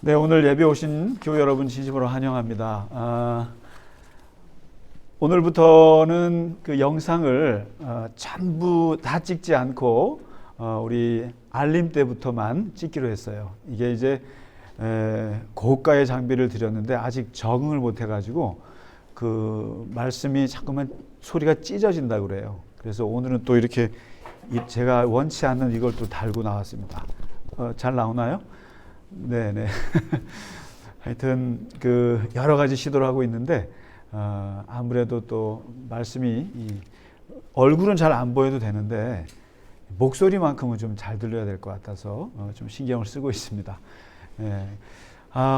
네, 오늘 예배 오신 교회 여러분 진심으로 환영합니다. 오늘부터는 그 영상을 전부 다 찍지 않고 우리 알림 때부터만 찍기로 했어요. 이게 이제 고가의 장비를 들였는데 아직 적응을 못 해가지고 그 말씀이 자꾸만 소리가 찢어진다 그래요. 그래서 오늘은 또 이렇게 제가 원치 않는 이걸 또 달고 나왔습니다. 잘 나오나요? 네네. 하여튼 그 여러 가지 시도를 하고 있는데 아무래도 또 말씀이 얼굴은 잘 안 보여도 되는데 목소리만큼은 좀 잘 들려야 될 것 같아서 좀 신경을 쓰고 있습니다. 네.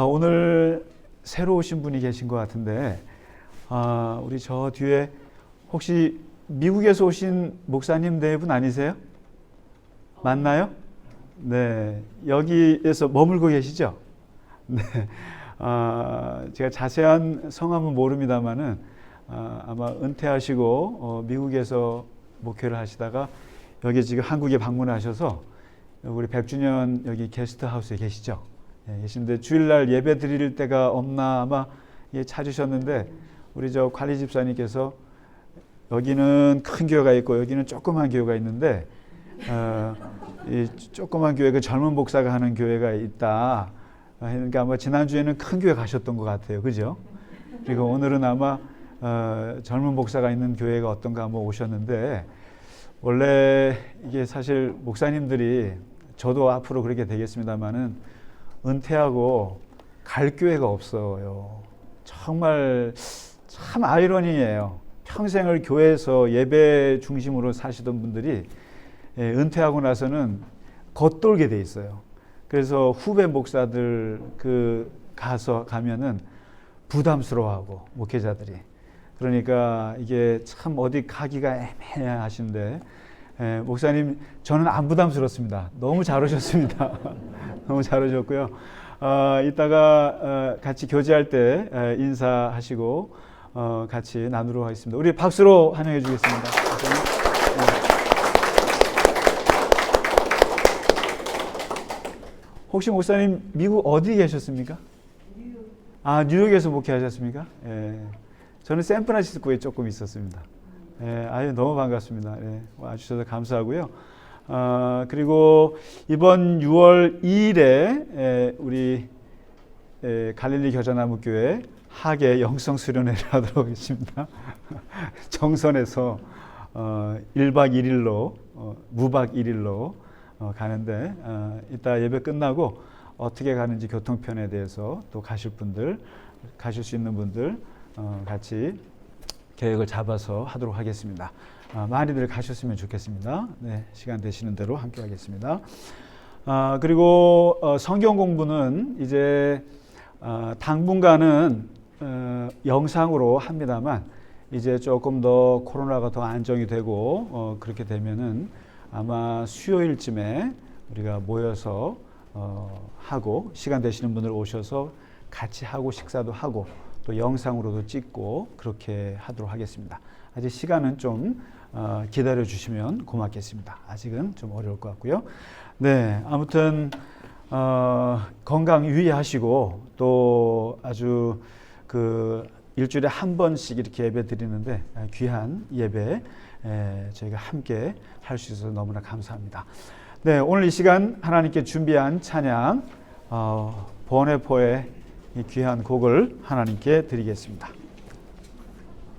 오늘 새로 오신 분이 계신 것 같은데 우리 저 뒤에 혹시 미국에서 오신 목사님 네 분 아니세요? 맞나요? 네, 여기에서 머물고 계시죠? 네, 제가 자세한 성함은 모릅니다만은 아마 은퇴하시고 미국에서 목회를 하시다가 여기 지금 한국에 방문하셔서 우리 100주년 여기 게스트하우스에 계시죠? 네, 계신데 주일날 예배 드릴 때가 없나 아마 찾으셨는데 우리 저 관리 집사님께서 여기는 큰 교회가 있고 여기는 조그만 교회가 있는데 이 조그만 교회 그 젊은 목사가 하는 교회가 있다. 그러니까 아마 지난주에는 큰 교회 가셨던 것 같아요. 그죠? 그리고 오늘은 아마 젊은 목사가 있는 교회가 어떤가 한번 오셨는데 원래 이게 사실 목사님들이 저도 앞으로 그렇게 되겠습니다만은 은퇴하고 갈 교회가 없어요. 정말 참 아이러니예요. 평생을 교회에서 예배 중심으로 사시던 분들이 은퇴하고 나서는 겉돌게 돼 있어요. 그래서 후배 목사들 가면은 부담스러워하고 목회자들이 그러니까 이게 참 어디 가기가 애매하신데 목사님 저는 안 부담스럽습니다. 너무 잘 오셨습니다. 너무 잘 오셨고요. 이따가 같이 교제할 때 인사하시고 같이 나누도록 하겠습니다. 우리 박수로 환영해 주겠습니다. 혹시 목사님 미국 어디 계셨습니까? 뉴욕에서 목회하셨습니까? 예. 저는 샌프란시스코에 조금 있었습니다. 예, 너무 반갑습니다. 예, 와주셔서 감사하고요. 그리고 이번 6월 2일에 우리 갈릴리 겨자나무교회 하계 영성 수련회를 하도록 하겠습니다. 정선에서 1박 2일로 무박 1일로 가는데 이따 예배 끝나고 어떻게 가는지 교통편에 대해서 또 가실 수 있는 분들 같이 계획을 잡아서 하도록 하겠습니다. 많이들 가셨으면 좋겠습니다. 네, 시간 되시는 대로 함께 하겠습니다. 그리고 성경 공부는 이제 당분간은 영상으로 합니다만 이제 조금 더 코로나가 더 안정이 되고 그렇게 되면은 아마 수요일쯤에 우리가 모여서 하고 시간 되시는 분들 오셔서 같이 하고 식사도 하고 또 영상으로도 찍고 그렇게 하도록 하겠습니다. 아직 시간은 좀 기다려 주시면 고맙겠습니다. 아직은 좀 어려울 것 같고요. 네, 아무튼 건강 유의하시고 또 아주 일주일에 한 번씩 이렇게 예배 드리는데 귀한 예배 저희가 함께 할 수 있어서 너무나 감사합니다. 네, 오늘 이 시간 하나님께 준비한 찬양 번외포의 이 귀한 곡을 하나님께 드리겠습니다.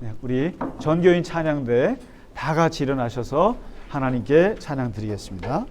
네, 우리 전교인 찬양대 다 같이 일어나셔서 하나님께 찬양 드리겠습니다.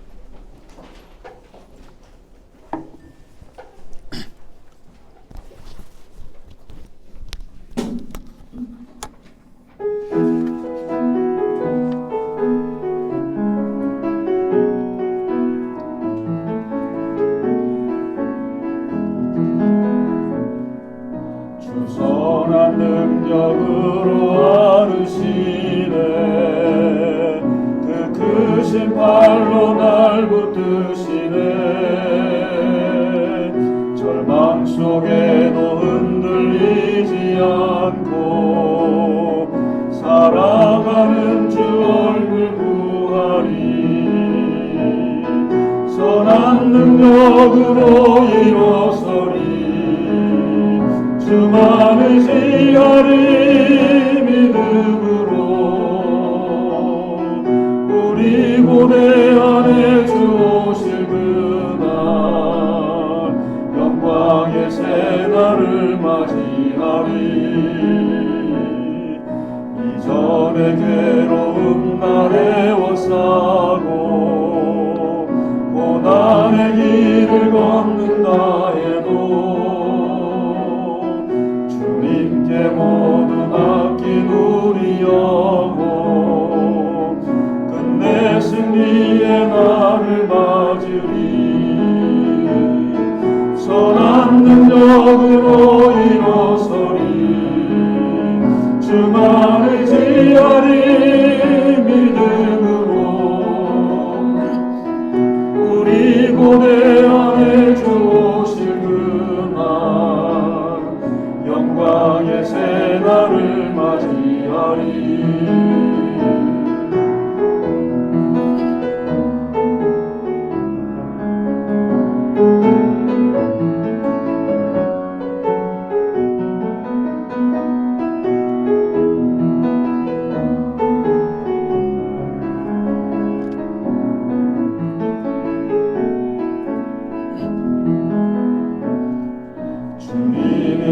선한 능력 능력으로 일어서리 주만의 지하리 믿음으로 우리 고대 안에 주 오실 그날 영광의 새날을 맞이하리 이전의 괴로움 날에 워싸고 고난의 길을 걷는다 해도 주님께 모두 맡긴 우리 영혼 끝내 승리의 날을 맞으리 선한 능력으로 일어서리 주만을 지하리 믿음으로 우리 고대 안에 주 오실 그날 영광의 새날을 맞이하리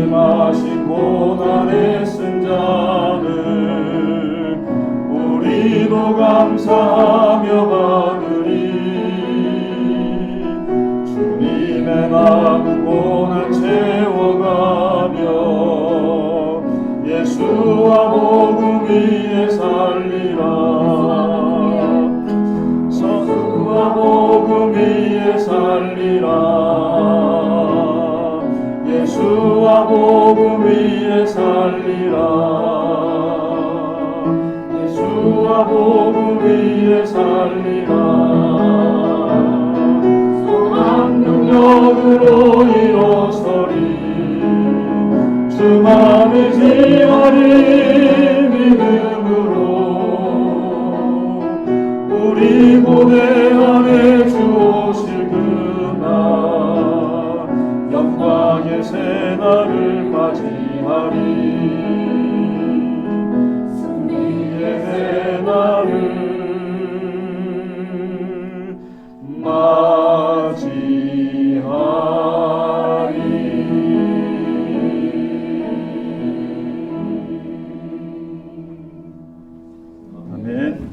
마신 고난의 쓴 잔을 우리도 감사하며 받으리 주님의 남은 고난 채워가며 예수와 복음 위에 살리라 예수와 복음 위에 살리라 예수와 복음 위에 살리라 예수와 복음 위에 살리라 선한 능력으로 일어서리 주만을 지하리 믿음으로 우리 고대 안에 주 오실 그날 영광의 새날을 맞이하리 승리의 새날을 맞이하리 아멘.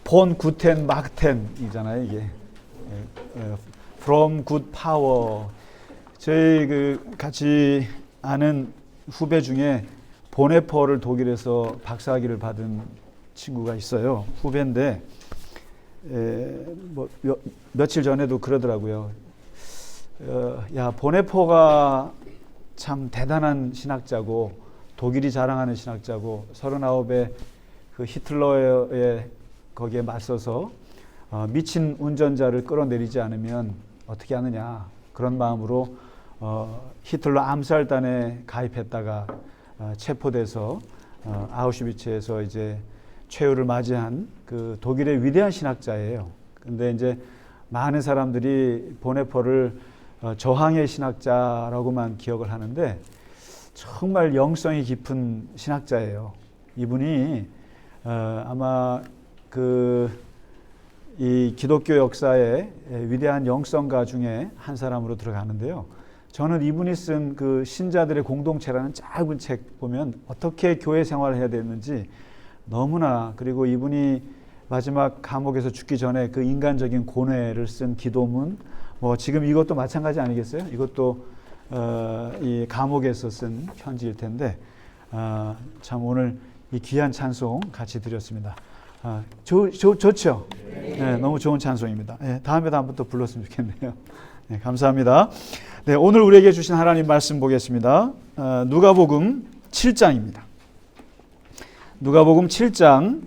본 굿텐 막텐이잖아요 이게. From good power. 저희 같이 아는 후배 중에 보네퍼를 독일에서 박사학위를 받은 친구가 있어요. 후배인데 며칠 전에도 그러더라고요. 야 보네퍼가 참 대단한 신학자고 독일이 자랑하는 신학자고 39의 그 히틀러의 거기에 맞서서 미친 운전자를 끌어내리지 않으면 어떻게 하느냐 그런 마음으로 히틀러 암살단에 가입했다가 체포돼서 아우슈비츠에서 이제 최후를 맞이한 그 독일의 위대한 신학자예요. 근데 이제 많은 사람들이 보네퍼를 저항의 신학자라고만 기억을 하는데 정말 영성이 깊은 신학자예요. 이분이 아마 이 기독교 역사의 위대한 영성가 중에 한 사람으로 들어가는데요. 저는 이분이 쓴 그 신자들의 공동체라는 짧은 책 보면 어떻게 교회 생활을 해야 되는지 너무나, 그리고 이분이 마지막 감옥에서 죽기 전에 그 인간적인 고뇌를 쓴 기도문, 뭐 지금 이것도 마찬가지 아니겠어요? 이것도 이 감옥에서 쓴 편지일 텐데 참 오늘 이 귀한 찬송 같이 드렸습니다. 좋죠? 네, 너무 좋은 찬송입니다. 네, 다음에도 한번 또 불렀으면 좋겠네요. 네, 감사합니다. 네, 오늘 우리에게 주신 하나님 말씀 보겠습니다. 누가복음 7장입니다. 누가복음 7장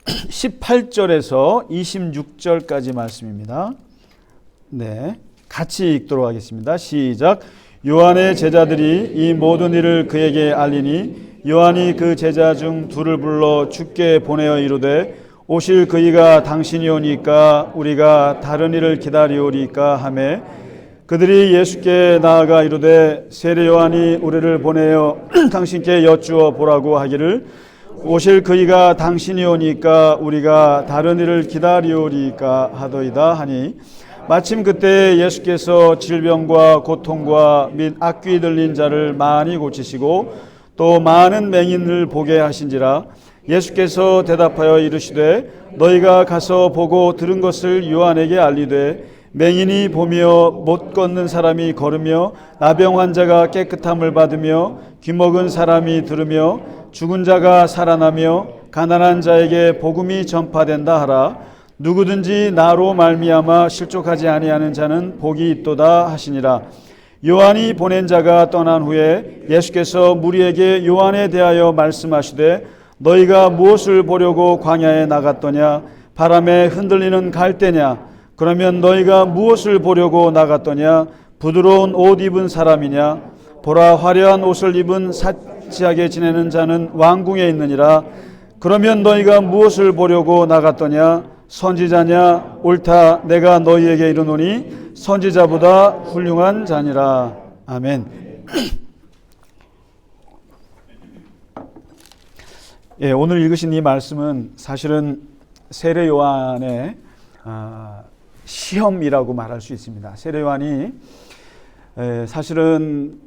18절에서 26절까지 말씀입니다. 네, 같이 읽도록 하겠습니다. 시작. 요한의 제자들이 이 모든 일을 그에게 알리니 요한이 그 제자 중 둘을 불러 주께 보내어 이르되 오실 그이가 당신이 오니까 우리가 다른 이를 기다리오리까 하매 그들이 예수께 나아가 이르되 세례 요한이 우리를 보내어 당신께 여쭈어 보라고 하기를 오실 그이가 당신이 오니까 우리가 다른 이를 기다리오리까 하더이다 하니 마침 그때 예수께서 질병과 고통과 및 악귀 들린 자를 많이 고치시고 또 많은 맹인을 보게 하신지라 예수께서 대답하여 이르시되 너희가 가서 보고 들은 것을 요한에게 알리되 맹인이 보며 못 걷는 사람이 걸으며 나병 환자가 깨끗함을 받으며 귀먹은 사람이 들으며 죽은 자가 살아나며 가난한 자에게 복음이 전파된다 하라. 누구든지 나로 말미암아 실족하지 아니하는 자는 복이 있도다 하시니라. 요한이 보낸 자가 떠난 후에 예수께서 무리에게 요한에 대하여 말씀하시되 너희가 무엇을 보려고 광야에 나갔더냐? 바람에 흔들리는 갈대냐? 그러면 너희가 무엇을 보려고 나갔더냐? 부드러운 옷 입은 사람이냐? 보라, 화려한 옷을 입은 사치하게 지내는 자는 왕궁에 있느니라. 그러면 너희가 무엇을 보려고 나갔더냐? 선지자냐? 옳다, 내가 너희에게 이르노니 선지자보다 훌륭한 자니라. 아멘. 예, 오늘 읽으신 이 말씀은 사실은 세례 요한의 시험이라고 말할 수 있습니다. 세례 요한이 사실은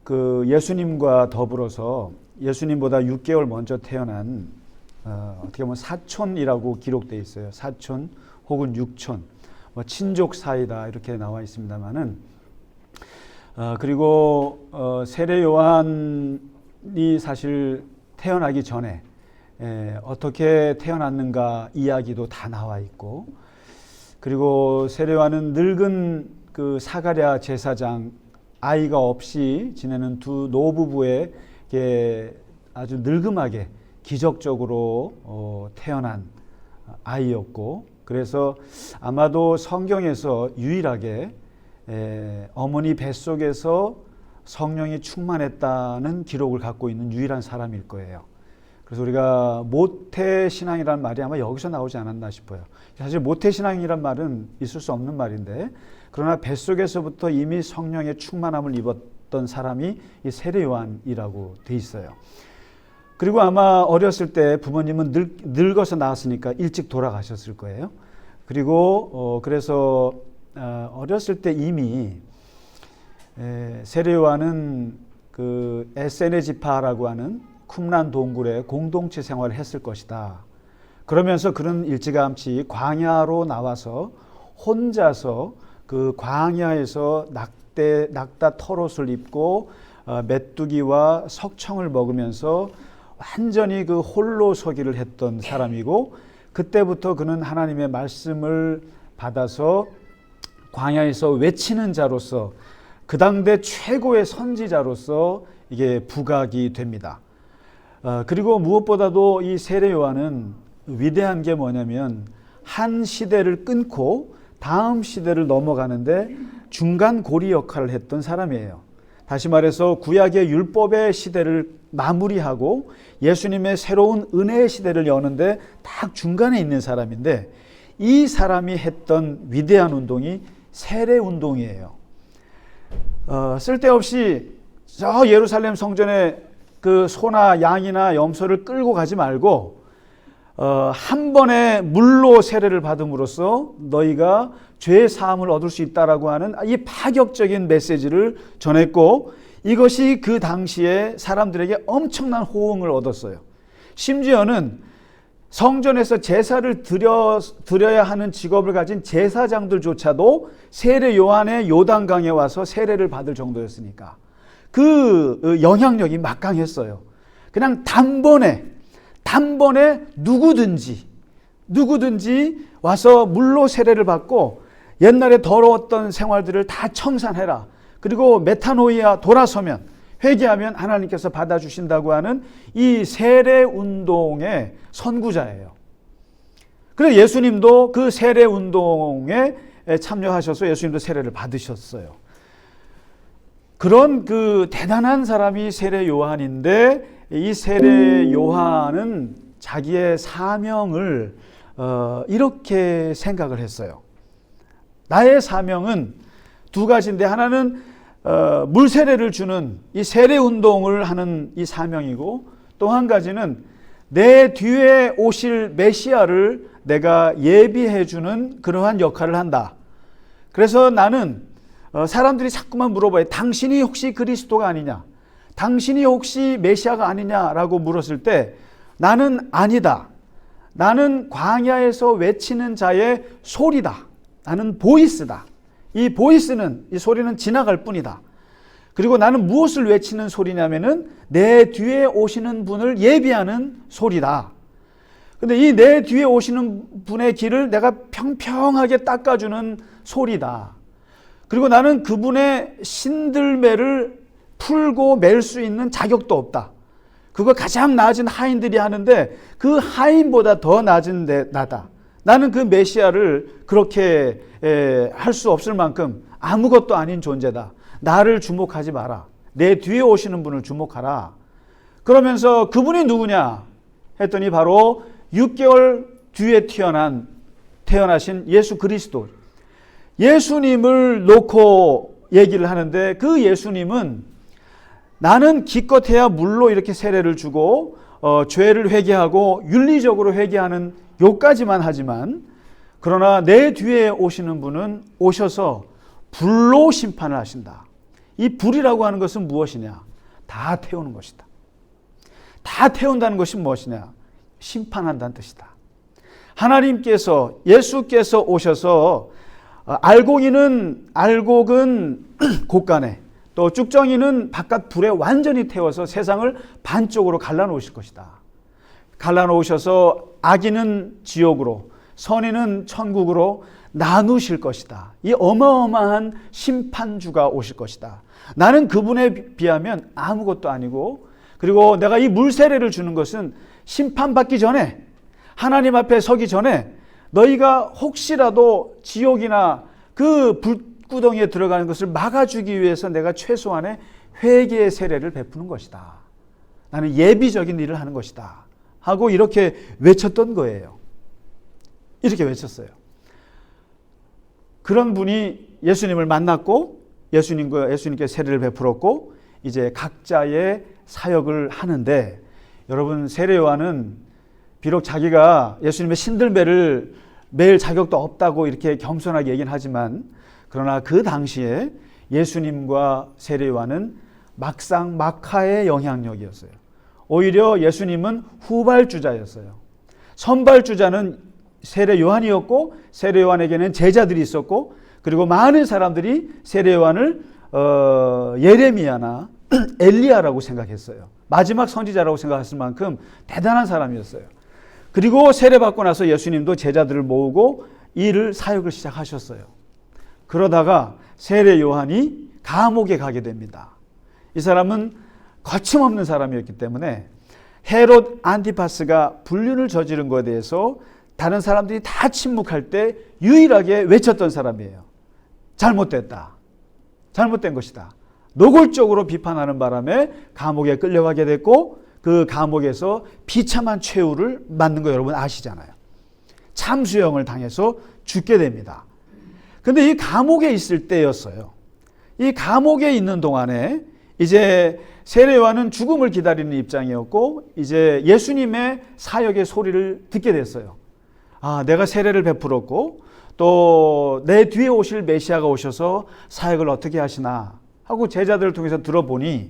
그 예수님과 더불어서 예수님보다 6개월 먼저 태어난 어떻게 보면 사촌이라고 기록되어 있어요. 사촌 혹은 육촌, 뭐 친족 사이다 이렇게 나와 있습니다만은 그리고 세례 요한이 사실 태어나기 전에 어떻게 태어났는가 이야기도 다 나와 있고, 그리고 세례 요한은 늙은 그 사가랴 제사장 아이가 없이 지내는 두 노부부에게 아주 늙음하게 기적적으로 태어난 아이였고, 그래서 아마도 성경에서 유일하게 어머니 뱃속에서 성령이 충만했다는 기록을 갖고 있는 유일한 사람일 거예요. 그래서 우리가 모태신앙이라는 말이 아마 여기서 나오지 않았나 싶어요. 사실 모태신앙이란 말은 있을 수 없는 말인데, 그러나 뱃속에서부터 이미 성령의 충만함을 입었던 사람이 이 세례 요한이라고 돼 있어요. 그리고 아마 어렸을 때 부모님은 늙어서 낳았으니까 일찍 돌아가셨을 거예요. 그리고 그래서 어렸을 때 이미 세례 요한은 그 에세네 지파라고 하는 쿰란 동굴에 공동체 생활을 했을 것이다. 그러면서 그는 일찌감치 광야로 나와서 혼자서 그 광야에서 낙타 털옷을 입고 메뚜기와 석청을 먹으면서 완전히 그 홀로 서기를 했던 사람이고, 그때부터 그는 하나님의 말씀을 받아서 광야에서 외치는 자로서 그 당대 최고의 선지자로서 이게 부각이 됩니다. 그리고 무엇보다도 이 세례 요한은 위대한 게 뭐냐면 한 시대를 끊고 다음 시대를 넘어가는데 중간 고리 역할을 했던 사람이에요. 다시 말해서 구약의 율법의 시대를 마무리하고 예수님의 새로운 은혜의 시대를 여는데 딱 중간에 있는 사람인데, 이 사람이 했던 위대한 운동이 세례 운동이에요. 쓸데없이 저 예루살렘 성전에 그 소나 양이나 염소를 끌고 가지 말고 한 번에 물로 세례를 받음으로써 너희가 죄 사함을 얻을 수 있다라고 하는 이 파격적인 메시지를 전했고, 이것이 그 당시에 사람들에게 엄청난 호응을 얻었어요. 심지어는 성전에서 제사를 드려야 하는 직업을 가진 제사장들조차도 세례 요한의 요단강에 와서 세례를 받을 정도였으니까 그 영향력이 막강했어요. 그냥 단번에 누구든지 와서 물로 세례를 받고 옛날에 더러웠던 생활들을 다 청산해라. 그리고 메타노이아 돌아서면, 회개하면 하나님께서 받아주신다고 하는 이 세례 운동의 선구자예요. 그래서 예수님도 그 세례 운동에 참여하셔서 예수님도 세례를 받으셨어요. 그런 그 대단한 사람이 세례 요한인데 이 세례 요한은 자기의 사명을 이렇게 생각을 했어요. 나의 사명은 두 가지인데, 하나는 물 세례를 주는 이 세례 운동을 하는 이 사명이고, 또 한 가지는 내 뒤에 오실 메시아를 내가 예비해 주는 그러한 역할을 한다. 그래서 나는 사람들이 자꾸만 물어봐요. 당신이 혹시 그리스도가 아니냐? 당신이 혹시 메시아가 아니냐라고 물었을 때, 나는 아니다. 나는 광야에서 외치는 자의 소리다. 나는 보이스다. 이 보이스는, 이 소리는 지나갈 뿐이다. 그리고 나는 무엇을 외치는 소리냐면은 내 뒤에 오시는 분을 예비하는 소리다. 근데 이 내 뒤에 오시는 분의 길을 내가 평평하게 닦아주는 소리다. 그리고 나는 그분의 신들매를 풀고 맬 수 있는 자격도 없다. 그거 가장 낮은 하인들이 하는데 그 하인보다 더 낮은 나다. 나는 그 메시아를 그렇게 할 수 없을 만큼 아무것도 아닌 존재다. 나를 주목하지 마라. 내 뒤에 오시는 분을 주목하라. 그러면서 그분이 누구냐 했더니 바로 6개월 뒤에 태어나신 예수 그리스도, 예수님을 놓고 얘기를 하는데, 그 예수님은 나는 기껏해야 물로 이렇게 세례를 주고 죄를 회개하고 윤리적으로 회개하는 요까지만 하지만, 그러나 내 뒤에 오시는 분은 오셔서 불로 심판을 하신다. 이 불이라고 하는 것은 무엇이냐? 다 태우는 것이다. 다 태운다는 것이 무엇이냐? 심판한다는 뜻이다. 하나님께서, 예수께서 오셔서 알곡은 곳간에, 또 쭉정이는 바깥 불에 완전히 태워서 세상을 반쪽으로 갈라놓으실 것이다. 갈라놓으셔서 악인은 지옥으로, 선인은 천국으로 나누실 것이다. 이 어마어마한 심판주가 오실 것이다. 나는 그분에 비하면 아무것도 아니고, 그리고 내가 이 물세례를 주는 것은 심판받기 전에, 하나님 앞에 서기 전에 너희가 혹시라도 지옥이나 그 불구덩이에 들어가는 것을 막아주기 위해서 내가 최소한의 회개의 세례를 베푸는 것이다. 나는 예비적인 일을 하는 것이다 하고 이렇게 외쳤던 거예요. 이렇게 외쳤어요. 그런 분이 예수님을 만났고, 예수님께 세례를 베풀었고, 이제 각자의 사역을 하는데, 여러분, 세례 요한은 비록 자기가 예수님의 신들매를 매일 자격도 없다고 이렇게 겸손하게 얘기는 하지만, 그러나 그 당시에 예수님과 세례 요한은 막상 막하의 영향력이었어요. 오히려 예수님은 후발주자였어요. 선발주자는 세례 요한이었고, 세례 요한에게는 제자들이 있었고, 그리고 많은 사람들이 세례 요한을 예레미야나 엘리야라고 생각했어요. 마지막 선지자라고 생각했을 만큼 대단한 사람이었어요. 그리고 세례받고 나서 예수님도 제자들을 모으고 사역을 시작하셨어요. 그러다가 세례 요한이 감옥에 가게 됩니다. 이 사람은 거침없는 사람이었기 때문에 헤롯 안티파스가 불륜을 저지른 것에 대해서 다른 사람들이 다 침묵할 때 유일하게 외쳤던 사람이에요. 잘못됐다. 잘못된 것이다. 노골적으로 비판하는 바람에 감옥에 끌려가게 됐고, 그 감옥에서 비참한 최후를 맞는 거 여러분 아시잖아요. 참수형을 당해서 죽게 됩니다. 근데 이 감옥에 있을 때였어요. 이 감옥에 있는 동안에 이제 세례 요한은 죽음을 기다리는 입장이었고, 이제 예수님의 사역의 소리를 듣게 됐어요. 아, 내가 세례를 베풀었고 또 내 뒤에 오실 메시아가 오셔서 사역을 어떻게 하시나 하고 제자들을 통해서 들어보니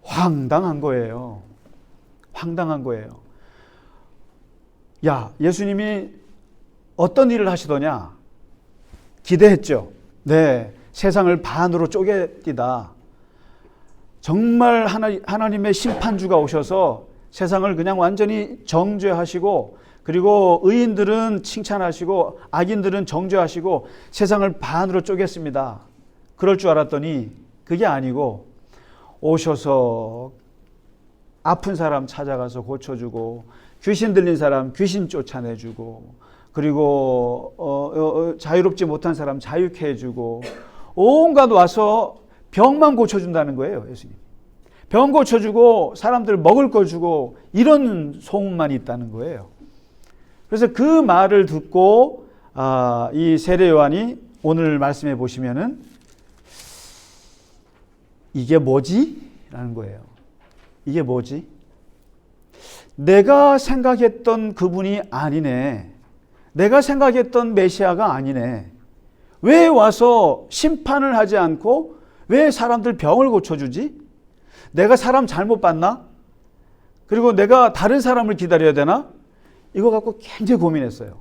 황당한 거예요. 황당한 거예요. 야, 예수님이 어떤 일을 하시더냐? 기대했죠. 네, 세상을 반으로 쪼개띠다. 정말 하나님의 심판주가 오셔서 세상을 그냥 완전히 정죄하시고, 그리고 의인들은 칭찬하시고 악인들은 정죄하시고 세상을 반으로 쪼갰습니다. 그럴 줄 알았더니 그게 아니고, 오셔서 아픈 사람 찾아가서 고쳐주고, 귀신 들린 사람 귀신 쫓아내주고, 그리고 자유롭지 못한 사람 자유케 해주고, 온갖 와서 병만 고쳐준다는 거예요. 예수님. 병 고쳐주고 사람들 먹을 거 주고 이런 소문만 있다는 거예요. 그래서 그 말을 듣고 이 세례 요한이 오늘 말씀해 보시면은 이게 뭐지? 라는 거예요. 이게 뭐지? 내가 생각했던 그분이 아니네. 내가 생각했던 메시아가 아니네. 왜 와서 심판을 하지 않고 왜 사람들 병을 고쳐주지? 내가 사람 잘못 봤나? 그리고 내가 다른 사람을 기다려야 되나? 이거 갖고 굉장히 고민했어요.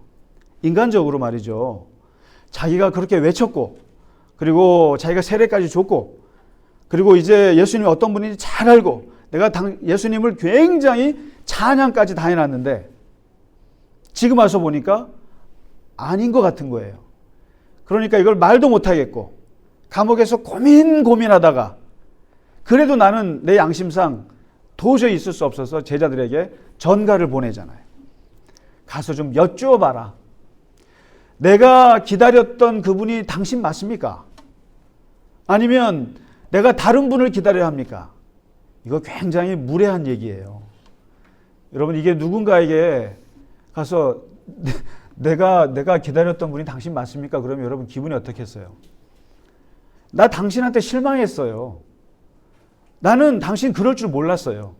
인간적으로 말이죠. 자기가 그렇게 외쳤고, 그리고 자기가 세례까지 줬고, 그리고 이제 예수님이 어떤 분인지 잘 알고, 내가 예수님을 굉장히 찬양까지 다 해놨는데, 지금 와서 보니까 아닌 것 같은 거예요. 그러니까 이걸 말도 못하겠고, 감옥에서 고민하다가, 그래도 나는 내 양심상 도저히 있을 수 없어서 제자들에게 전가를 보내잖아요. 가서 좀 여쭈어봐라. 내가 기다렸던 그분이 당신 맞습니까? 아니면 내가 다른 분을 기다려야 합니까? 이거 굉장히 무례한 얘기예요. 여러분, 이게 누군가에게 가서 내가 기다렸던 분이 당신 맞습니까? 그러면 여러분 기분이 어떻겠어요? 나 당신한테 실망했어요. 나는 당신 그럴 줄 몰랐어요.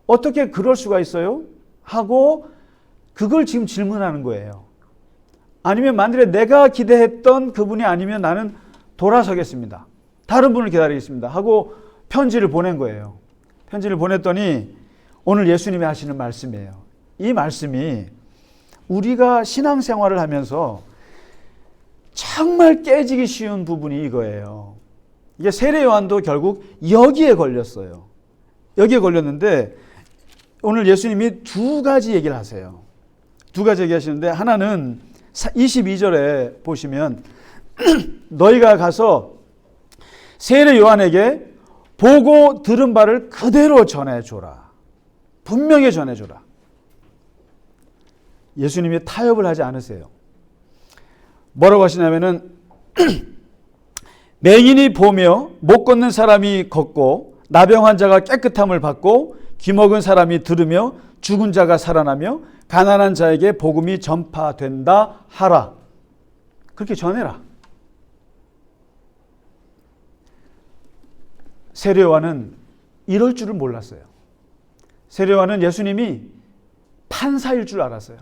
어떻게 그럴 수가 있어요? 하고 그걸 지금 질문하는 거예요. 아니면 만일에 내가 기대했던 그분이 아니면 나는 돌아서겠습니다. 다른 분을 기다리겠습니다. 하고 편지를 보낸 거예요. 편지를 보냈더니 오늘 예수님이 하시는 말씀이에요. 이 말씀이 우리가 신앙생활을 하면서 정말 깨지기 쉬운 부분이 이거예요. 이게 세례 요한도 결국 여기에 걸렸어요. 여기에 걸렸는데 오늘 예수님이 두 가지 얘기를 하세요. 두 가지 얘기하시는데 하나는 22절에 보시면 너희가 가서 세례 요한에게 보고 들은 바를 그대로 전해줘라. 분명히 전해줘라. 예수님이 타협을 하지 않으세요. 뭐라고 하시냐면은 맹인이 보며 못 걷는 사람이 걷고 나병 환자가 깨끗함을 받고 귀먹은 사람이 들으며 죽은 자가 살아나며 가난한 자에게 복음이 전파된다 하라. 그렇게 전해라. 세례 요한은 이럴 줄을 몰랐어요. 세례 요한은 예수님이 판사일 줄 알았어요.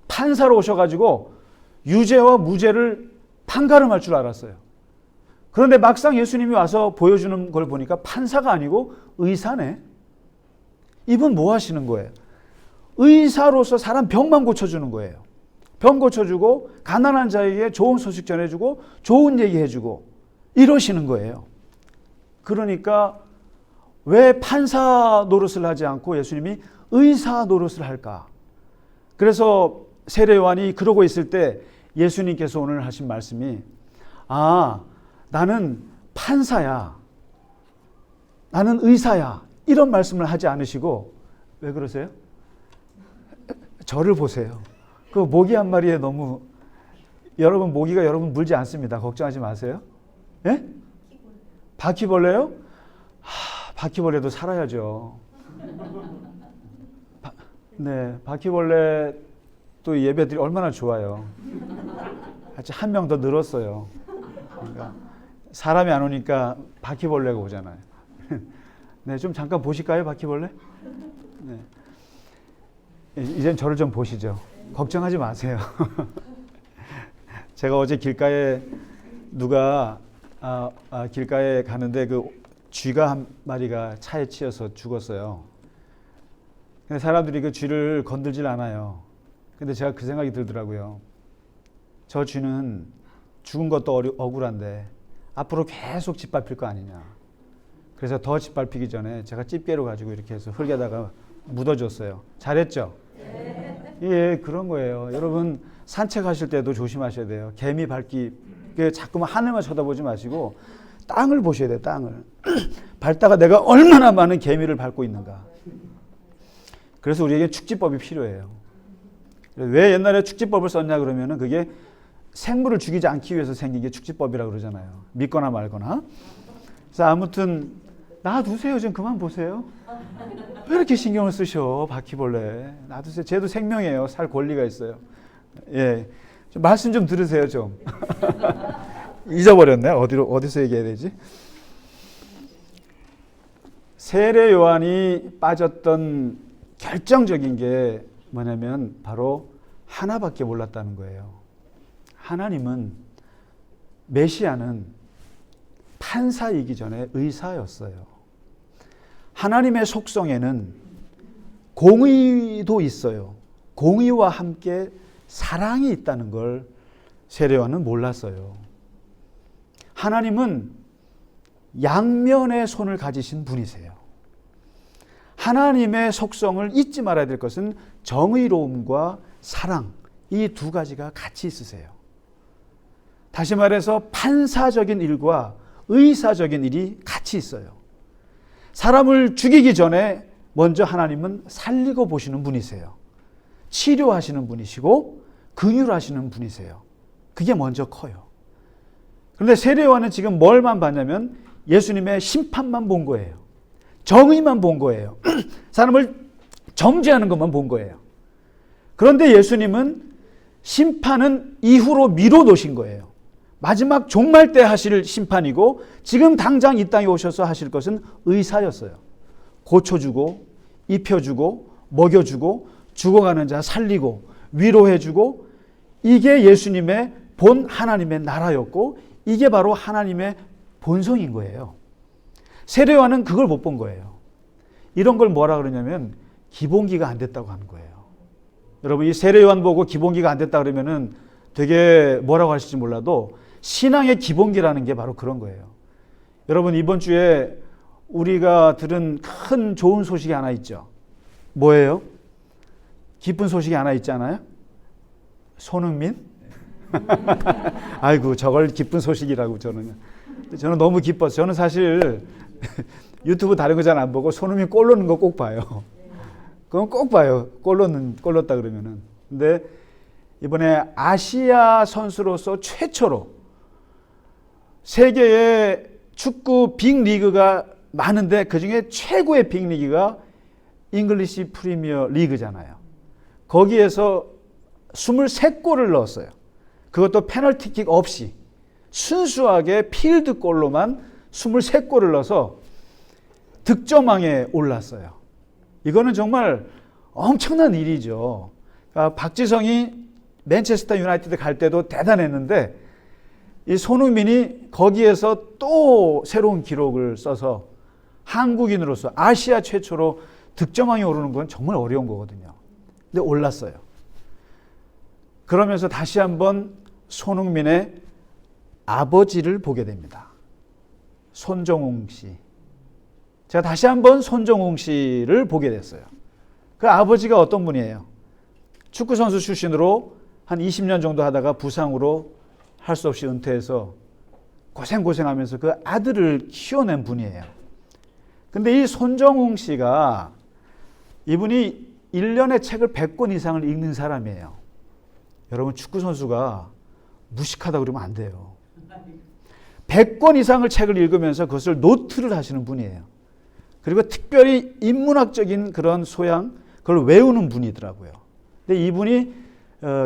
판사로 오셔가지고 유죄와 무죄를 판가름할 줄 알았어요. 그런데 막상 예수님이 와서 보여주는 걸 보니까 판사가 아니고 의사네. 이분 뭐 하시는 거예요? 의사로서 사람 병만 고쳐주는 거예요. 병 고쳐주고 가난한 자에게 좋은 소식 전해주고 좋은 얘기 해주고 이러시는 거예요. 그러니까 왜 판사 노릇을 하지 않고 예수님이 의사 노릇을 할까? 그래서 세례 요한이 그러고 있을 때 예수님께서 오늘 하신 말씀이 나는 판사야. 나는 의사야. 이런 말씀을 하지 않으시고 왜 그러세요? 저를 보세요. 그 모기 한 마리에 너무 여러분 모기가 여러분 물지 않습니다. 걱정하지 마세요. 예? 바퀴벌레요? 바퀴벌레도 살아야죠. 바퀴벌레 또 예배들이 얼마나 좋아요. 한 명 더 늘었어요. 그러니까 사람이 안 오니까 바퀴벌레가 오잖아요. 네, 좀 잠깐 보실까요, 바퀴벌레? 네. 이젠 저를 좀 보시죠. 걱정하지 마세요. 제가 어제 길가에 누가 길가에 가는데 그 쥐가 한 마리가 차에 치여서 죽었어요. 근데 사람들이 그 쥐를 건들질 않아요. 근데 제가 그 생각이 들더라고요. 저 쥐는 죽은 것도 억울한데 앞으로 계속 짓밟힐 거 아니냐. 그래서 더 짓밟히기 전에 제가 집게로 가지고 이렇게 해서 흙에다가 묻어줬어요. 잘했죠? 예, 그런 거예요. 여러분 산책하실 때도 조심하셔야 돼요. 개미 밟기, 자꾸만 하늘만 쳐다보지 마시고 땅을 보셔야 돼요. 땅을. 밟다가 내가 얼마나 많은 개미를 밟고 있는가. 그래서 우리에게 축지법이 필요해요. 왜 옛날에 축지법을 썼냐 그러면은 그게 생물을 죽이지 않기 위해서 생긴 게 축지법이라고 그러잖아요. 믿거나 말거나. 그래서 아무튼 놔두세요. 좀 그만 보세요. 왜 이렇게 신경을 쓰셔, 바퀴벌레. 놔두세요. 쟤도 생명이에요. 살 권리가 있어요. 예, 좀 말씀 좀 들으세요, 좀. 잊어버렸네. 어디서 얘기해야 되지? 세례 요한이 빠졌던 결정적인 게 뭐냐면 바로 하나밖에 몰랐다는 거예요. 하나님은, 메시아는 판사이기 전에 의사였어요. 하나님의 속성에는 공의도 있어요. 공의와 함께 사랑이 있다는 걸 세례 요한은 몰랐어요. 하나님은 양면의 손을 가지신 분이세요. 하나님의 속성을 잊지 말아야 될 것은 정의로움과 사랑, 이 두 가지가 같이 있으세요. 다시 말해서 판사적인 일과 의사적인 일이 같이 있어요. 사람을 죽이기 전에 먼저 하나님은 살리고 보시는 분이세요. 치료하시는 분이시고 긍휼하시는 분이세요. 그게 먼저 커요. 그런데 세례 요한은 지금 뭘만 봤냐면 예수님의 심판만 본 거예요. 정의만 본 거예요. 사람을 정죄하는 것만 본 거예요. 그런데 예수님은 심판은 이후로 미뤄놓으신 거예요. 마지막 종말 때 하실 심판이고 지금 당장 이 땅에 오셔서 하실 것은 의사였어요. 고쳐주고 입혀주고 먹여주고 죽어가는 자 살리고 위로해주고, 이게 예수님의 본 하나님의 나라였고 이게 바로 하나님의 본성인 거예요. 세례 요한은 그걸 못 본 거예요. 이런 걸 뭐라 그러냐면 기본기가 안 됐다고 하는 거예요. 여러분, 이 세례 요한 보고 기본기가 안 됐다 그러면은 되게 뭐라고 하실지 몰라도 신앙의 기본기라는 게 바로 그런 거예요. 여러분, 이번 주에 우리가 들은 큰 좋은 소식이 하나 있죠. 뭐예요? 기쁜 소식이 하나 있잖아요. 손흥민? 아이고, 저걸 기쁜 소식이라고 저는 너무 기뻤어요. 저는 사실 유튜브 다른 거 잘 안 보고 손흥민 골 넣는 거 꼭 봐요. 그건 꼭 봐요. 골 넣었다 그러면은. 근데 이번에 아시아 선수로서 최초로 세계의 축구 빅리그가 많은데 그중에 최고의 빅리그가 잉글리시 프리미어 리그잖아요. 거기에서 23골을 넣었어요. 그것도 페널티킥 없이 순수하게 필드골로만 23골을 넣어서 득점왕에 올랐어요. 이거는 정말 엄청난 일이죠. 그러니까 박지성이 맨체스터 유나이티드 갈 때도 대단했는데 이 손흥민이 거기에서 또 새로운 기록을 써서 한국인으로서 아시아 최초로 득점왕에 오르는 건 정말 어려운 거거든요. 근데 올랐어요. 그러면서 다시 한번 손흥민의 아버지를 보게 됩니다. 손정웅 씨. 제가 다시 한번 손정웅 씨를 보게 됐어요. 그 아버지가 어떤 분이에요? 축구선수 출신으로 한 20년 정도 하다가 부상으로 할 수 없이 은퇴해서 고생하면서 그 아들을 키워낸 분이에요. 근데 이 손정웅 씨가, 이분이 1년에 책을 100권 이상을 읽는 사람이에요. 여러분, 축구선수가 무식하다고 그러면 안 돼요. 100권 이상을 책을 읽으면서 그것을 노트를 하시는 분이에요. 그리고 특별히 인문학적인 그런 소양, 그걸 외우는 분이더라고요. 근데 이분이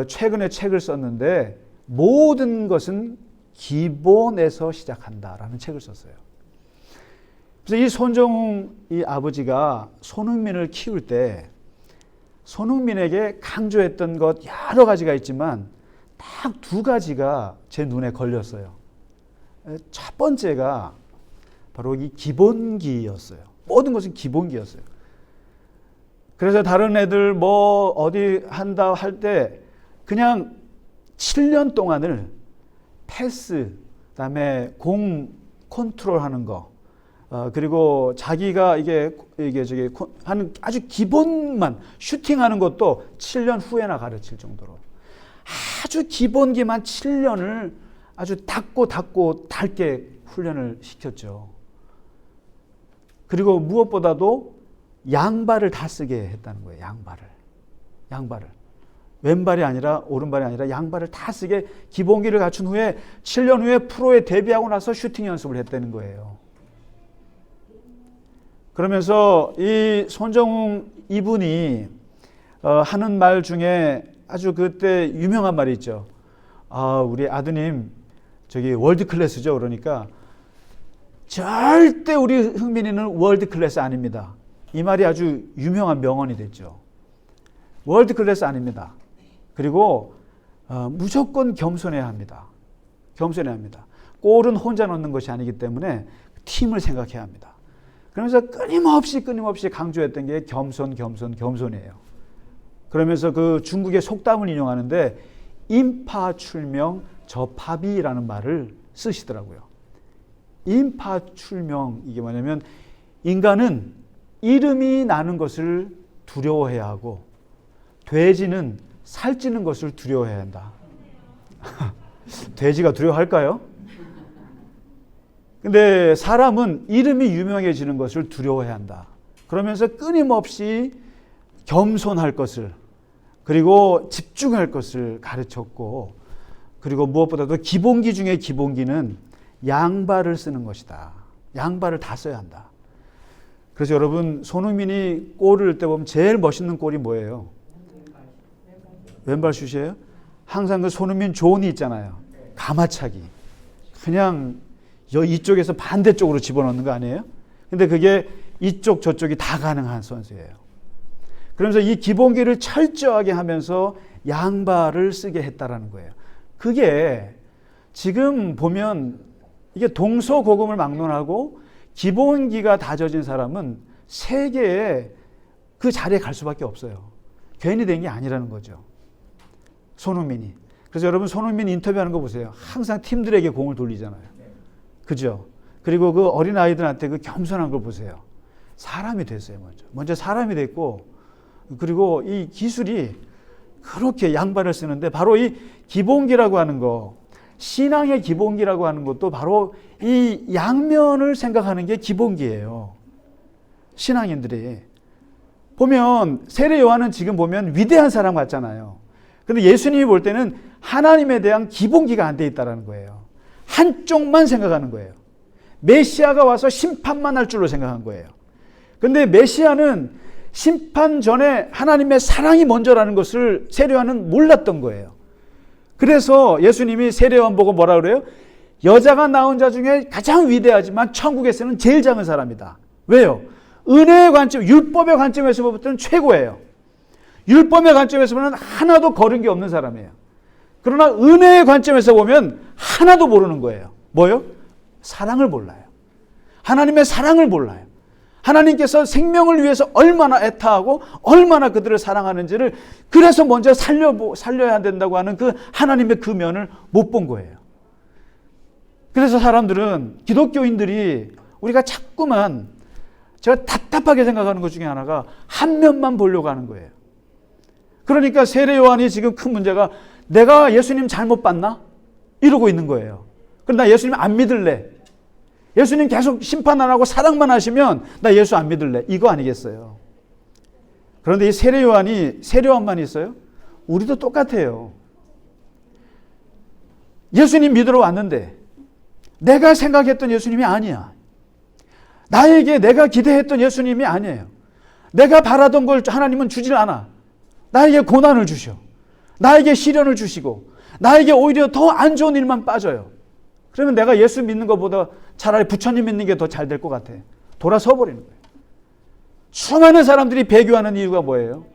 최근에 책을 썼는데 모든 것은 기본에서 시작한다라는 책을 썼어요. 그래서 이 손정웅 이 아버지가 손흥민을 키울 때 손흥민에게 강조했던 것 여러 가지가 있지만 딱 두 가지가 제 눈에 걸렸어요. 첫 번째가 바로 이 기본기였어요. 모든 것은 기본기였어요. 그래서 다른 애들 뭐 어디 한다 할 때 그냥 7년 동안을 패스, 그다음에 공 컨트롤하는 거, 그리고 자기가 이게 저기 하는 아주 기본만, 슈팅하는 것도 7년 후에나 가르칠 정도로 아주 기본기만 7년을 아주 닦고 닳게 훈련을 시켰죠. 그리고 무엇보다도 양발을 다 쓰게 했다는 거예요. 양발을. 왼발이 아니라 오른발이 아니라 양발을 다 쓰게 기본기를 갖춘 후에 7년 후에 프로에 데뷔하고 나서 슈팅 연습을 했다는 거예요. 그러면서 이 손정웅 이분이 하는 말 중에 아주 그때 유명한 말이 있죠. 우리 아드님 저기 월드 클래스죠. 그러니까 절대 우리 흥민이는 월드 클래스 아닙니다. 이 말이 아주 유명한 명언이 됐죠. 월드 클래스 아닙니다. 그리고 무조건 겸손해야 합니다. 겸손해야 합니다. 골은 혼자 넣는 것이 아니기 때문에 팀을 생각해야 합니다. 그러면서 끊임없이 강조했던 게 겸손이에요. 그러면서 그 중국의 속담을 인용하는데 인파출명 저파비라는 말을 쓰시더라고요. 인파출명, 이게 뭐냐면 인간은 이름이 나는 것을 두려워해야 하고 돼지는 살찌는 것을 두려워해야 한다. 돼지가 두려워할까요? 근데 사람은 이름이 유명해지는 것을 두려워해야 한다. 그러면서 끊임없이 겸손할 것을, 그리고 집중할 것을 가르쳤고, 그리고 무엇보다도 기본기 중에 기본기는 양발을 쓰는 것이다. 양발을 다 써야 한다. 그래서 여러분, 손흥민이 골을 넣을 때 보면 제일 멋있는 골이 뭐예요? 왼발 슛이에요? 항상 그 손흥민 존이 있잖아요. 가마차기. 그냥 이쪽에서 반대쪽으로 집어넣는 거 아니에요? 근데 그게 이쪽 저쪽이 다 가능한 선수예요. 그러면서 이 기본기를 철저하게 하면서 양발을 쓰게 했다라는 거예요. 그게 지금 보면 이게 동서고금을 막론하고 기본기가 다져진 사람은 세계에 그 자리에 갈 수밖에 없어요. 괜히 된 게 아니라는 거죠. 손흥민이. 그래서 여러분 손흥민 인터뷰하는 거 보세요. 항상 팀들에게 공을 돌리잖아요. 그죠? 그리고 그 어린아이들한테 그 겸손한 걸 보세요. 사람이 됐어요. 먼저 사람이 됐고, 그리고 이 기술이 그렇게 양발을 쓰는데 바로 이 기본기라고 하는 거, 신앙의 기본기라고 하는 것도 바로 이 양면을 생각하는 게 기본기예요. 신앙인들이. 보면 세례 요한은 지금 보면 위대한 사람 같잖아요. 근데 예수님이 볼 때는 하나님에 대한 기본기가 안 돼 있다는 거예요. 한쪽만 생각하는 거예요. 메시아가 와서 심판만 할 줄로 생각한 거예요. 근데 메시아는 심판 전에 하나님의 사랑이 먼저라는 것을 세례 요한은 몰랐던 거예요. 그래서 예수님이 세례 요한 보고 뭐라 그래요? 여자가 낳은 자 중에 가장 위대하지만 천국에서는 제일 작은 사람이다. 왜요? 은혜의 관점, 율법의 관점에서 보면 최고예요. 율법의 관점에서 보면 하나도 거른 게 없는 사람이에요. 그러나 은혜의 관점에서 보면 하나도 모르는 거예요. 뭐요? 사랑을 몰라요. 하나님의 사랑을 몰라요. 하나님께서 생명을 위해서 얼마나 애타하고 얼마나 그들을 사랑하는지를, 그래서 먼저 살려야 된다고 하는 그 하나님의 그 면을 못 본 거예요. 그래서 사람들은, 기독교인들이 우리가 자꾸만 제가 답답하게 생각하는 것 중에 하나가 한 면만 보려고 하는 거예요. 그러니까 세례 요한이 지금 큰 문제가 내가 예수님 잘못 봤나? 이러고 있는 거예요. 그럼 나 예수님 안 믿을래. 예수님 계속 심판 안 하고 사랑만 하시면 나 예수 안 믿을래. 이거 아니겠어요? 그런데 이 세례 요한만 있어요? 우리도 똑같아요. 예수님 믿으러 왔는데 내가 생각했던 예수님이 아니야. 나에게 내가 기대했던 예수님이 아니에요. 내가 바라던 걸 하나님은 주질 않아. 나에게 고난을 주셔. 나에게 시련을 주시고 나에게 오히려 더 안 좋은 일만 빠져요. 그러면 내가 예수 믿는 것보다 차라리 부처님 믿는 게 더 잘 될 것 같아. 돌아서 버리는 거예요. 수많은 사람들이 배교하는 이유가 뭐예요?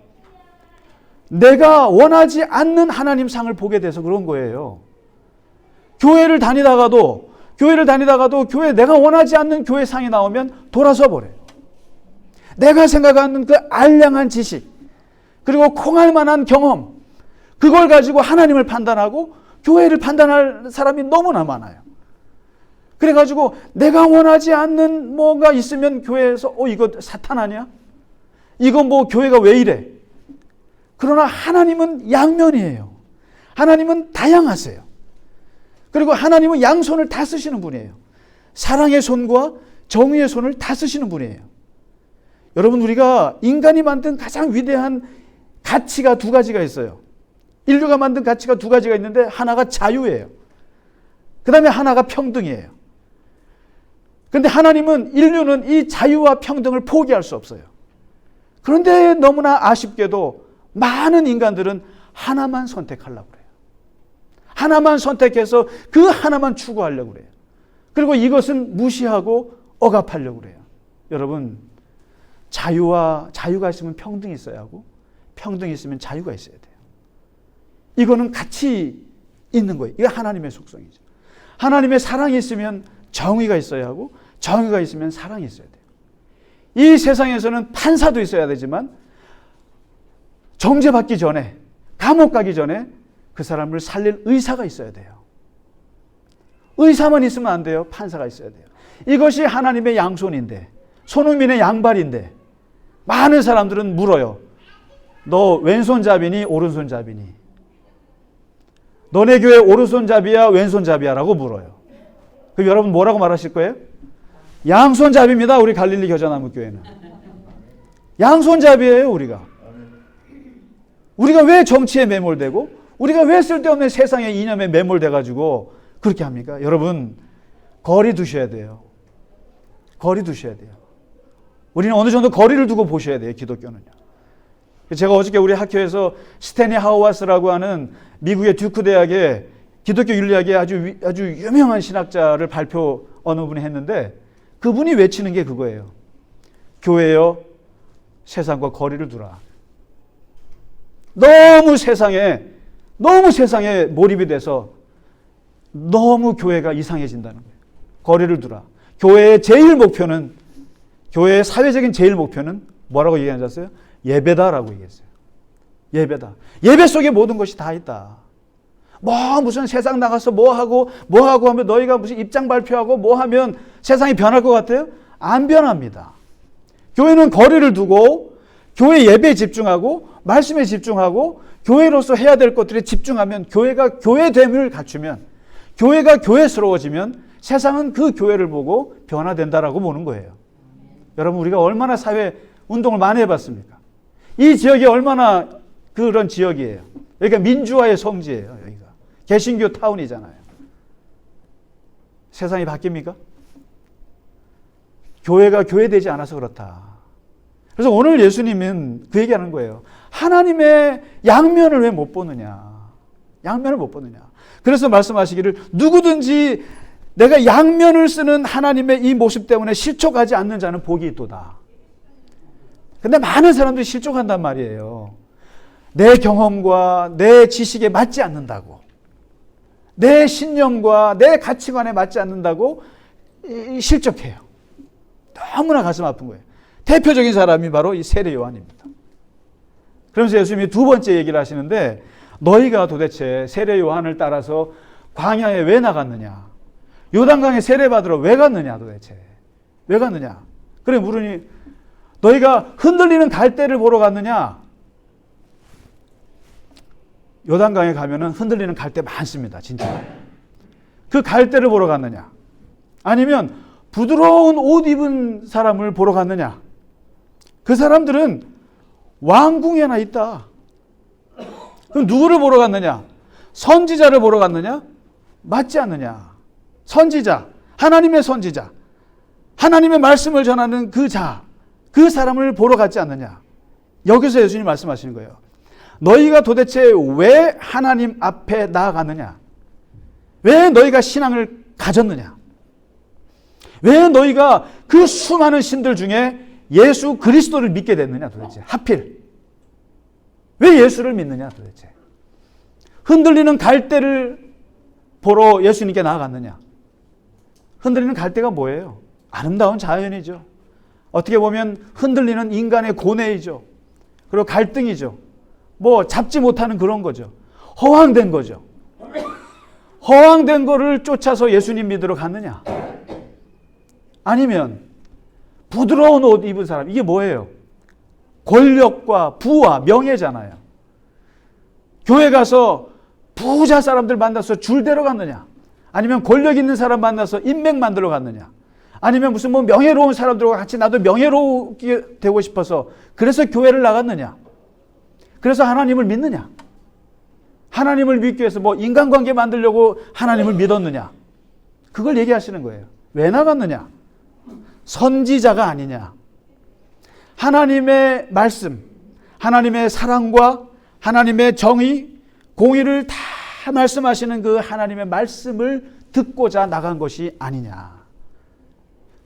내가 원하지 않는 하나님 상을 보게 돼서 그런 거예요. 교회를 다니다가도 교회 내가 원하지 않는 교회 상이 나오면 돌아서 버려요. 내가 생각하는 그 알량한 지식, 그리고 콩할 만한 경험, 그걸 가지고 하나님을 판단하고 교회를 판단할 사람이 너무나 많아요. 그래가지고 내가 원하지 않는 뭐가 있으면 교회에서 이거 사탄 아니야? 이거 뭐 교회가 왜 이래? 그러나 하나님은 양면이에요. 하나님은 다양하세요. 그리고 하나님은 양손을 다 쓰시는 분이에요. 사랑의 손과 정의의 손을 다 쓰시는 분이에요. 여러분, 우리가 인간이 만든 가장 위대한 가치가 두 가지가 있어요. 인류가 만든 가치가 두 가지가 있는데 하나가 자유예요. 그 다음에 하나가 평등이에요. 그런데 하나님은 인류는 이 자유와 평등을 포기할 수 없어요. 그런데 너무나 아쉽게도 많은 인간들은 하나만 선택하려고 그래요. 하나만 선택해서 그 하나만 추구하려고 그래요. 그리고 이것은 무시하고 억압하려고 그래요. 여러분, 자유가 있으면 평등이 있어야 하고 평등이 있으면 자유가 있어야 돼요. 이거는 같이 있는 거예요. 이거 하나님의 속성이죠. 하나님의 사랑이 있으면 정의가 있어야 하고 정의가 있으면 사랑이 있어야 돼요. 이 세상에서는 판사도 있어야 되지만 정죄받기 전에, 감옥 가기 전에 그 사람을 살릴 의사가 있어야 돼요. 의사만 있으면 안 돼요. 판사가 있어야 돼요. 이것이 하나님의 양손인데, 손흥민의 양발인데 많은 사람들은 물어요. 너 왼손잡이니 오른손잡이니? 너네 교회 오른손잡이야 왼손잡이야? 라고 물어요. 그럼 여러분 뭐라고 말하실 거예요? 양손잡이입니다. 우리 갈릴리 겨자나무 교회는. 양손잡이에요. 우리가 왜 정치에 매몰되고 우리가 왜 쓸데없는 세상의 이념에 매몰돼가지고 그렇게 합니까? 여러분, 거리 두셔야 돼요. 거리 두셔야 돼요. 우리는 어느 정도 거리를 두고 보셔야 돼요. 기독교는요. 제가 어저께 우리 학교에서 스탠리 하우아스라고 하는 미국의 듀크 대학의 기독교 윤리학의 아주 유명한 신학자를 발표 어느 분이 했는데 그분이 외치는 게 그거예요. 교회여, 세상과 거리를 두라. 너무 세상에 몰입이 돼서 너무 교회가 이상해진다는 거예요. 거리를 두라. 교회의 사회적인 제일 목표는 뭐라고 얘기하셨어요? 예배다라고 얘기했어요. 예배다. 예배 속에 모든 것이 다 있다. 무슨 세상 나가서 뭐 하고 하면 너희가 무슨 입장 발표하고 뭐 하면 세상이 변할 것 같아요? 안 변합니다. 교회는 거리를 두고 교회 예배에 집중하고 말씀에 집중하고 교회로서 해야 될 것들에 집중하면 교회가 교회됨을 갖추면 교회가 교회스러워지면 세상은 그 교회를 보고 변화된다라고 보는 거예요. 여러분, 우리가 얼마나 사회 운동을 많이 해봤습니까? 이 지역이 얼마나 그런 지역이에요. 여기가 민주화의 성지예요. 여기가 개신교 타운이잖아요. 세상이 바뀝니까? 교회가 교회되지 않아서 그렇다. 그래서 오늘 예수님은 그 얘기하는 거예요. 하나님의 양면을 왜 못 보느냐? 양면을 못 보느냐? 그래서 말씀하시기를 누구든지 내가 양면을 쓰는 하나님의 이 모습 때문에 실족하지 않는 자는 복이 있도다. 근데 많은 사람들이 실족한단 말이에요. 내 경험과 내 지식에 맞지 않는다고. 내 신념과 내 가치관에 맞지 않는다고 실족해요. 너무나 가슴 아픈 거예요. 대표적인 사람이 바로 이 세례 요한입니다. 그러면서 예수님이 두 번째 얘기를 하시는데 너희가 도대체 세례 요한을 따라서 광야에 왜 나갔느냐? 요단강에 세례받으러 왜 갔느냐 도대체? 왜 갔느냐? 그래 물으니 너희가 흔들리는 갈대를 보러 갔느냐? 요단강에 가면은 흔들리는 갈대 많습니다. 진짜. 그 갈대를 보러 갔느냐? 아니면 부드러운 옷 입은 사람을 보러 갔느냐? 그 사람들은 왕궁에나 있다. 그럼 누구를 보러 갔느냐? 선지자를 보러 갔느냐? 맞지 않느냐? 선지자, 하나님의 선지자, 하나님의 말씀을 전하는 그 사람을 보러 갔지 않느냐? 여기서 예수님이 말씀하시는 거예요. 너희가 도대체 왜 하나님 앞에 나아갔느냐? 왜 너희가 신앙을 가졌느냐? 왜 너희가 그 수많은 신들 중에 예수 그리스도를 믿게 됐느냐 도대체? 하필 왜 예수를 믿느냐 도대체? 흔들리는 갈대를 보러 예수님께 나아갔느냐? 흔들리는 갈대가 뭐예요? 아름다운 자연이죠. 어떻게 보면 흔들리는 인간의 고뇌이죠. 그리고 갈등이죠. 잡지 못하는 그런 거죠. 허황된 거죠. 허황된 거를 쫓아서 예수님 믿으러 갔느냐? 아니면 부드러운 옷 입은 사람, 이게 뭐예요? 권력과 부와 명예잖아요. 교회 가서 부자 사람들 만나서 줄대러 갔느냐? 아니면 권력 있는 사람 만나서 인맥 만들러 갔느냐? 아니면 무슨 명예로운 사람들과 같이 나도 명예롭게 되고 싶어서 그래서 교회를 나갔느냐? 그래서 하나님을 믿느냐? 하나님을 믿기 위해서 인간관계 만들려고 하나님을 믿었느냐? 그걸 얘기하시는 거예요. 왜 나갔느냐? 선지자가 아니냐. 하나님의 말씀, 하나님의 사랑과 하나님의 정의, 공의를 다 말씀하시는 그 하나님의 말씀을 듣고자 나간 것이 아니냐.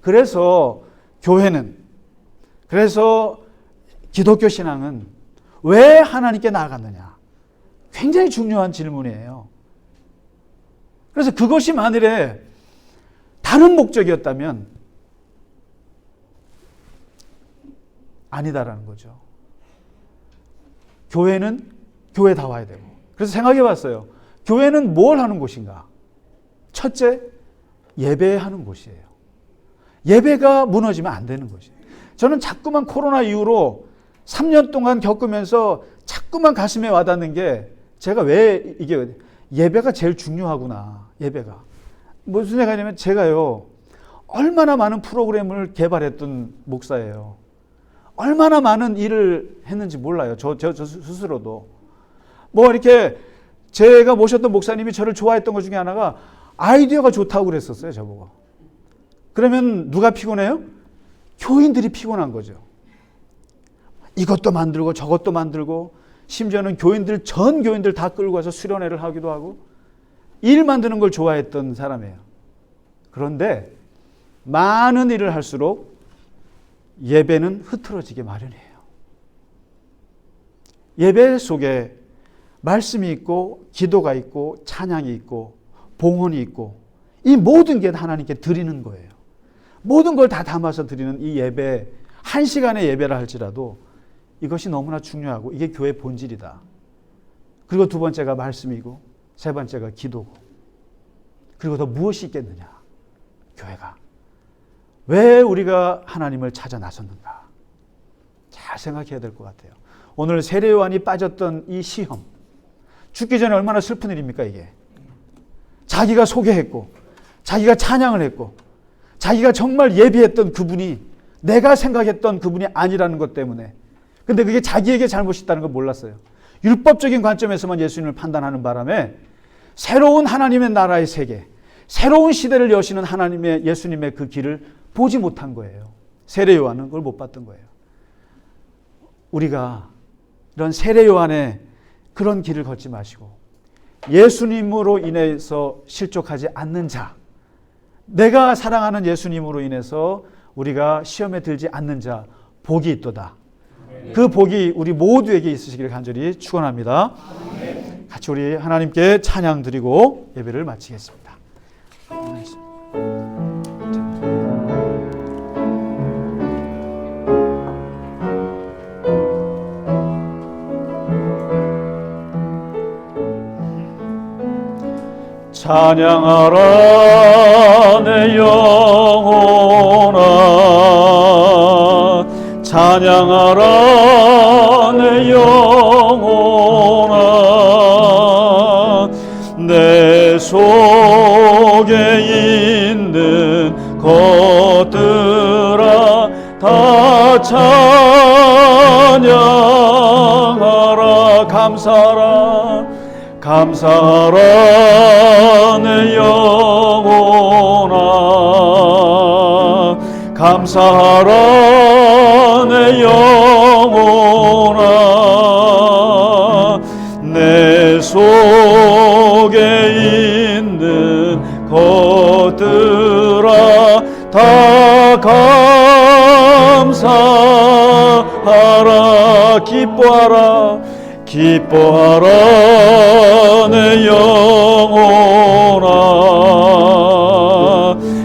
그래서 교회는, 그래서 기독교 신앙은 왜 하나님께 나아갔느냐. 굉장히 중요한 질문이에요. 그래서 그것이 만일에 다른 목적이었다면 아니다라는 거죠. 교회는 교회다워야 되고. 그래서 생각해 봤어요. 교회는 뭘 하는 곳인가? 첫째, 예배하는 곳이에요. 예배가 무너지면 안 되는 것이에요. 저는 자꾸만 코로나 이후로 3년 동안 겪으면서 자꾸만 가슴에 와닿는 게, 제가 왜 이게 예배가 제일 중요하구나. 예배가. 무슨 생각이냐면, 제가요, 얼마나 많은 프로그램을 개발했던 목사예요. 얼마나 많은 일을 했는지 몰라요. 저 스스로도. 뭐 이렇게 제가 모셨던 목사님이 저를 좋아했던 것 중에 하나가 아이디어가 좋다고 그랬었어요, 저보고. 그러면 누가 피곤해요? 교인들이 피곤한 거죠. 이것도 만들고 저것도 만들고, 심지어는 전 교인들 다 끌고 와서 수련회를 하기도 하고, 일 만드는 걸 좋아했던 사람이에요. 그런데 많은 일을 할수록 예배는 흐트러지게 마련이에요. 예배 속에 말씀이 있고, 기도가 있고, 찬양이 있고, 봉헌이 있고, 이 모든 게 하나님께 드리는 거예요. 모든 걸 다 담아서 드리는 이 예배, 1시간의 예배라 할지라도 이것이 너무나 중요하고, 이게 교회의 본질이다. 그리고 두 번째가 말씀이고, 세 번째가 기도고, 그리고 더 무엇이 있겠느냐? 교회가. 왜 우리가 하나님을 찾아 나섰는가? 잘 생각해야 될 것 같아요. 오늘 세례 요한이 빠졌던 이 시험, 죽기 전에 얼마나 슬픈 일입니까, 이게? 자기가 소개했고, 자기가 찬양을 했고, 자기가 정말 예비했던 그분이, 내가 생각했던 그분이 아니라는 것 때문에. 근데 그게 자기에게 잘못이 있다는 걸 몰랐어요. 율법적인 관점에서만 예수님을 판단하는 바람에 새로운 하나님의 나라의 세계, 새로운 시대를 여시는 하나님의, 예수님의 그 길을 보지 못한 거예요. 세례 요한은 그걸 못 봤던 거예요. 우리가 이런 세례 요한의 그런 길을 걷지 마시고, 예수님으로 인해서 실족하지 않는 자, 내가 사랑하는 예수님으로 인해서 우리가 시험에 들지 않는 자, 복이 있도다. 그 복이 우리 모두에게 있으시기를 간절히 축원합니다. 같이 우리 하나님께 찬양 드리고 예배를 마치겠습니다. 찬양하라 내 영혼아, 찬양하라 내 영혼아, 내 속에 있는 것들아 다 찬양하라. 감사하라, 감사하라 내 영혼아, 감사하라 내 영혼아, 내 속에 있는 것들아 다 감사하라. 기뻐하라, 기뻐하라 내 영혼아,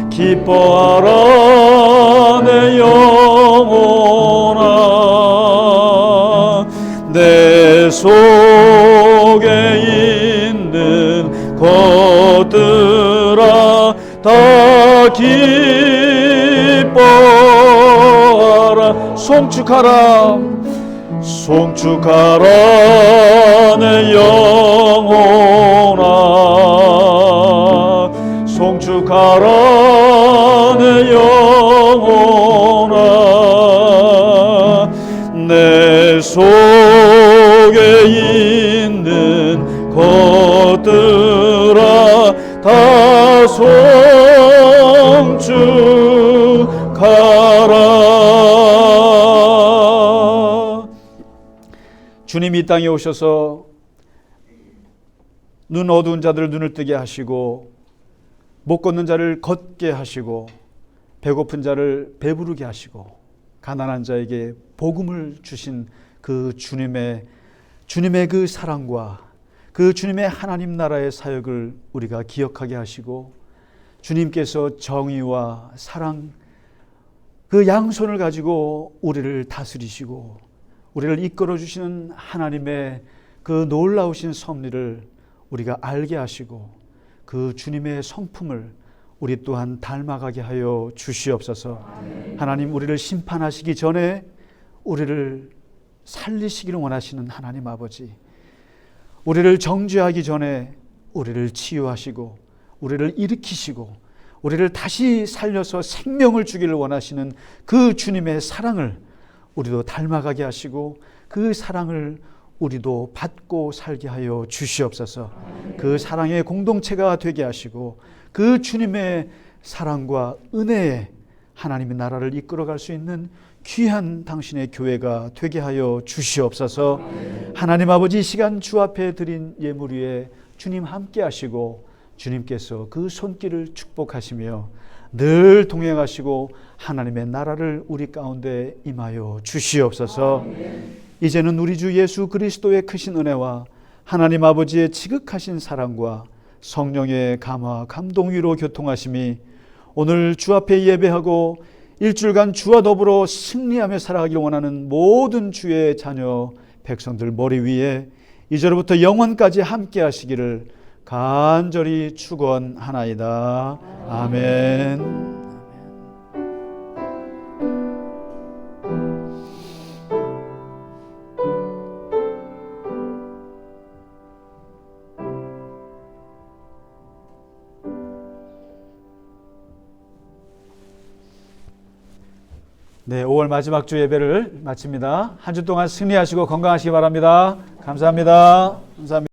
기뻐하라 내 영혼아, 내 속에 있는 것들아 다 기뻐하라. 송축하라, 송축하라 내 영혼아, 송축하라 내 영혼아, 내 속에 있는 것들아 다 송축하라. 주님이 이 땅에 오셔서 눈 어두운 자들을 눈을 뜨게 하시고 못 걷는 자를 걷게 하시고 배고픈 자를 배부르게 하시고 가난한 자에게 복음을 주신 그 주님의 그 사랑과 그 주님의 하나님 나라의 사역을 우리가 기억하게 하시고 주님께서 정의와 사랑 그 양손을 가지고 우리를 다스리시고 우리를 이끌어 주시는 하나님의 그 놀라우신 섭리를 우리가 알게 하시고 그 주님의 성품을 우리 또한 닮아가게 하여 주시옵소서. 하나님, 우리를 심판하시기 전에 우리를 살리시기를 원하시는 하나님 아버지, 우리를 정죄하기 전에 우리를 치유하시고 우리를 일으키시고 우리를 다시 살려서 생명을 주기를 원하시는 그 주님의 사랑을 우리도 닮아가게 하시고 그 사랑을 우리도 받고 살게 하여 주시옵소서. 그 사랑의 공동체가 되게 하시고 그 주님의 사랑과 은혜에 하나님의 나라를 이끌어갈 수 있는 귀한 당신의 교회가 되게 하여 주시옵소서. 하나님 아버지, 이 시간 주 앞에 드린 예물 위에 주님 함께 하시고 주님께서 그 손길을 축복하시며 늘 동행하시고 하나님의 나라를 우리 가운데 임하여 주시옵소서. 이제는 우리 주 예수 그리스도의 크신 은혜와 하나님 아버지의 지극하신 사랑과 성령의 감화 감동 위로 교통하심이 오늘 주 앞에 예배하고 일주일간 주와 더불어 승리하며 살아가기를 원하는 모든 주의 자녀 백성들 머리 위에 이제로부터 영원까지 함께 하시기를 간절히 축원하나이다. 아멘. 네, 5월 마지막 주 예배를 마칩니다. 한 주 동안 승리하시고 건강하시기 바랍니다. 감사합니다. 감사합니다.